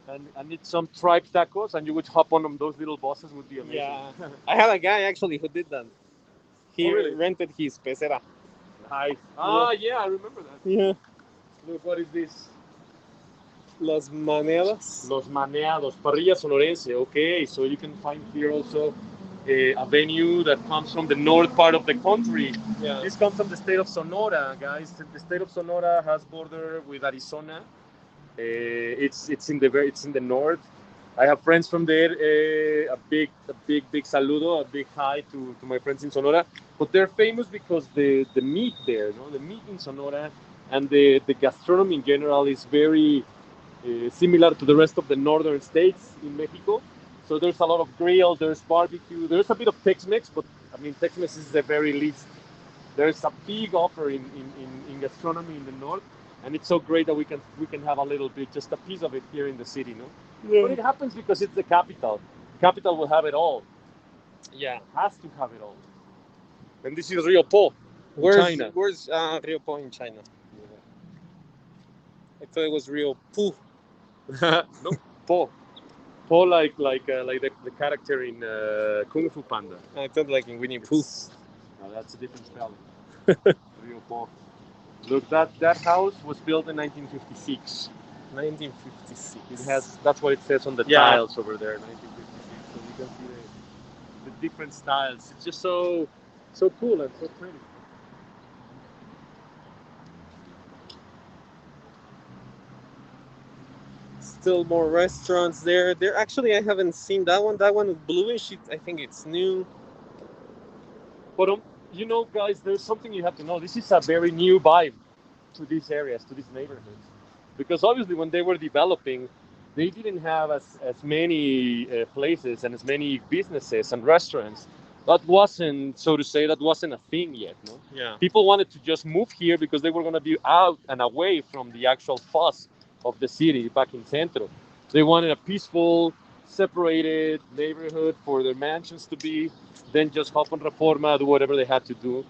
and eat some tripe tacos. And you would hop on those little buses. Would be amazing. Yeah. I had a guy actually who did that. He Oh, really? rented his pecera. Nice. Ah, yeah, I remember that. Yeah. Look, what is this? Los maneados. Los Maneados, Parrilla Sonorense. Okay, so you can find here also a venue that comes from the north part of the country. Yeah. This comes from the state of Sonora, guys. The state of Sonora has border with Arizona. It's in the north. I have friends from there. A big saludo, a big hi to my friends in Sonora. But they're famous because the meat there, no, the meat in Sonora, and the gastronomy in general is very similar to the rest of the northern states in Mexico. So there's a lot of grill, there's barbecue, there's a bit of Tex-Mex, but I mean Tex-Mex is the very least. There's a big offer in gastronomy in the north, and it's so great that we can have a little bit, just a piece of it here in the city, no? Yeah. But it happens because it's the capital. Capital will have it all. Yeah. Has to have it all. And this is Rio Po, China. Where's Rio Po in China? I thought it was Rio Pu. No, Po. Po like the character in Kung Fu Panda. I thought like in Winnie Pooh. No, that's a different spelling. Rio Po. Look, that house was built in 1956. 1956. It has. That's what it says on the Yeah. tiles over there. 1956. So you can see the different styles. It's just so cool and so pretty. Still more restaurants there. There actually I haven't seen that one. That one with bluish. I think it's new. But you know, guys, there's something you have to know. This is a very new vibe to these areas, to these neighborhoods, because obviously when they were developing, they didn't have as many places and as many businesses and restaurants. That wasn't, so to say, that wasn't a thing yet. No, Yeah. people wanted to just move here because they were going to be out and away from the actual fuss of the city back in Centro. They wanted a peaceful, separated neighborhood for their mansions to be, then just hop on Reforma, do whatever they had to do.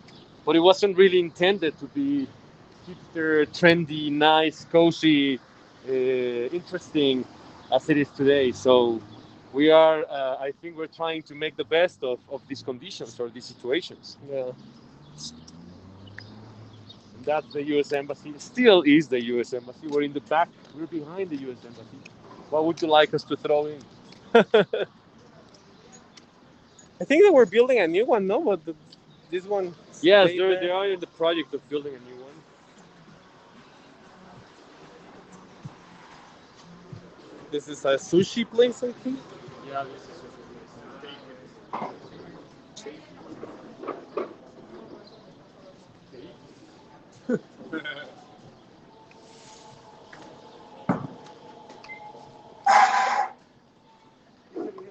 But it wasn't really intended to be hipster, trendy, nice, cozy, interesting as it is today. So we are, I think we're trying to make the best of these conditions or these situations. Yeah. And that's the U.S. Embassy. Still is the U.S. Embassy. We're in the back. We're behind the U.S. Embassy. What would you like us to throw in? I think they were building a new one, no? But this one. Yes, stayed they there. are in the project of building a new one. This is a sushi place, I think. Yeah, this is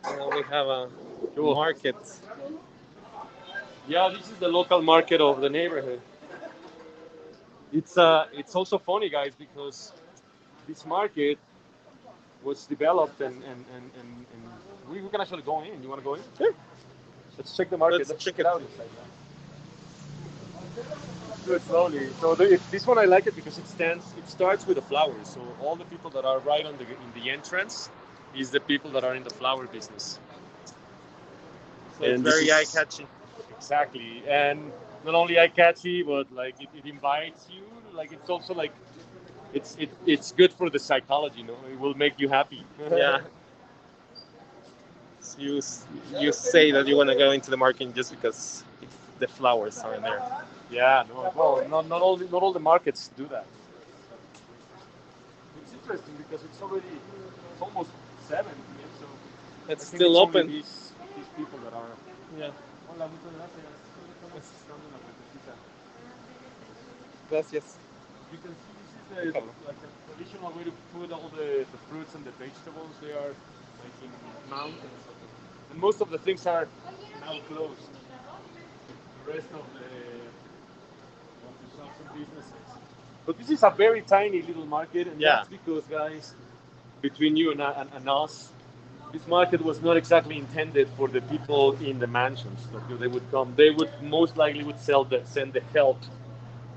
Now we have a Cool. market. Yeah, this is the local market of the neighborhood. It's also funny, guys, because this market was developed and we can actually go in. You want to go in? Sure. Let's check the market. Let's check it it. out inside. Do it slowly. So this one I like it because it starts with the flowers. So all the people that are right in the entrance is the people that are in the flower business. So it's And this very is- eye-catching. Exactly, and not only eye catchy, but like it invites you. Like it's also like it's good for the psychology. You know, it will make you happy. Yeah. So you say that you want to go into the market just because the flowers are in there. Yeah. No. Well, not all the markets do that. It's interesting because it's almost 7 p.m. So It's I think still it's only open. These people that are. Yeah. Hola, muchas gracias. ¿Cómo estás? Dame una vueltecita. Gracias. You can see this is like a traditional way to put all the fruits and the vegetables. They are like in mountains, and most of the things are now closed. The rest of the shops and businesses. But this is a very tiny little market, and Yeah. that's because, guys, between you and us, this market was not exactly intended for the people in the mansions. Like they would come, they would most likely would send the help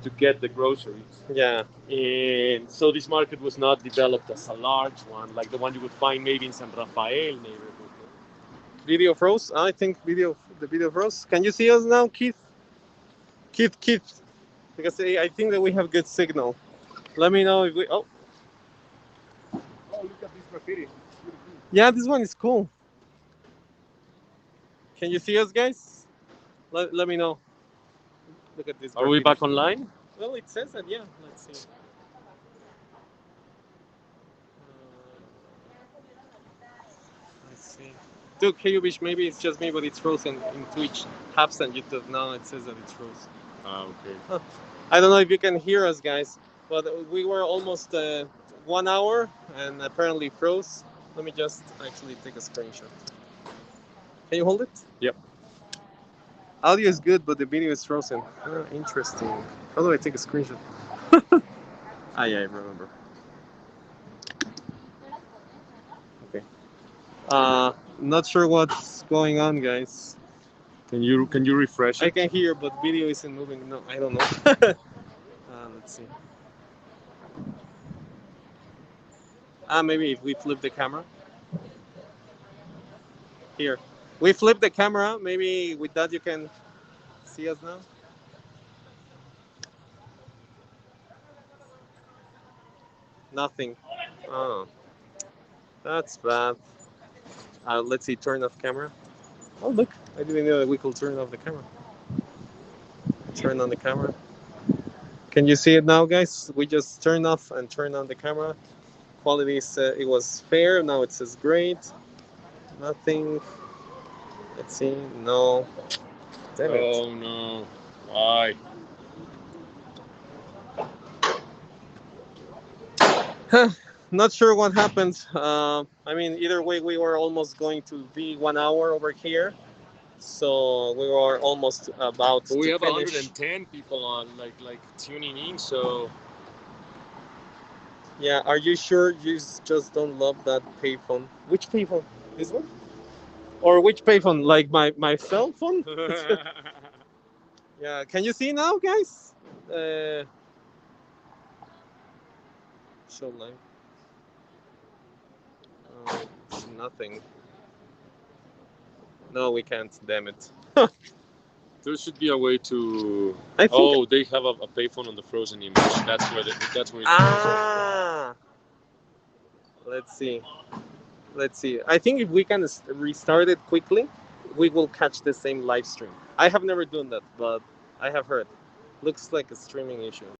to get the groceries. Yeah. And so this market was not developed as a large one, like the one you would find maybe in San Rafael neighborhood. Video froze. I think the video froze. Can you see us now, Keith? Keith. Because I think that we have good signal. Let me know if we. Oh, Oh, look at this graffiti. yeah, this one is cool. Can you see us, guys? Let me know. Look at this. Are we back online? Well, it says that. Yeah. Let's see. Let's see. Dude, Kayubish, maybe it's just me, but it's frozen in Twitch, Hubs, and YouTube. No, it says that it's frozen. Ah, okay. Huh. I don't know if you can hear us, guys, but we were almost 1 hour and apparently froze. Let me just actually take a screenshot. Can you hold it? Yep. Audio is good, but the video is frozen. Interesting. How do I take a screenshot? Ah, yeah, I remember. Okay. Not sure what's going on, guys. Can you refresh it? I can hear, but video isn't moving. No, I don't know. Let's see. Maybe if we flip the camera. Here. We flip the camera. Maybe with that you can see us now. Nothing. Oh, that's bad. Let's see. Turn off camera. Oh, look. I didn't know that we could turn off the camera. Turn on the camera. Can you see it now, guys? We just turned off and turned on the camera. Quality is, it was fair. Now it says great. Nothing. Let's see. No. Damn it. Oh no. Why? Not sure what happened. I mean, either way, we were almost going to be 1 hour over here. So we were almost about But we to have finish. 110 people on like tuning in, so Yeah, are you sure you just don't love that payphone? Which payphone? This one? Or which payphone? Like my cell phone? Yeah, can you see now, guys? Show live. Oh, it's nothing. No, we can't. Damn it. there should be a way to. I think. Oh, they have a payphone on the frozen image. That's where it's. Ah. Let's see. Let's see. I think if we can restart it quickly, we will catch the same live stream. I have never done that, but I have heard. Looks like a streaming issue.